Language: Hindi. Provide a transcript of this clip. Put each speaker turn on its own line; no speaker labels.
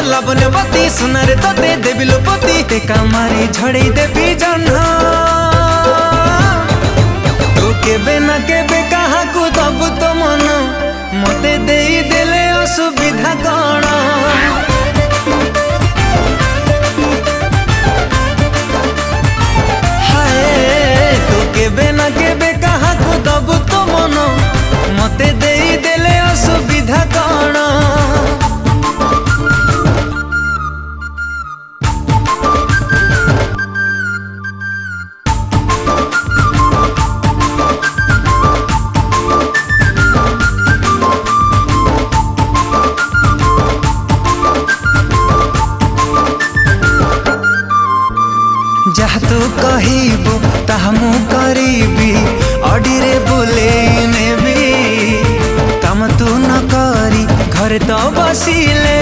लावण्यवती सुनारे तोते देवी लोपति टेका मारी झड़े देवी जन्ह तू केबे ना केबे कहा को दबु तो मन मते देई देले असुविधा कण हाय तू केबे ना केबे कहा को दबु तो मन मते देई देले असुविधा कण जहाँ तू कहबू ताहा मु करीबी अडीरे बुले नेबी काम तू न करी घरे तो बसिले।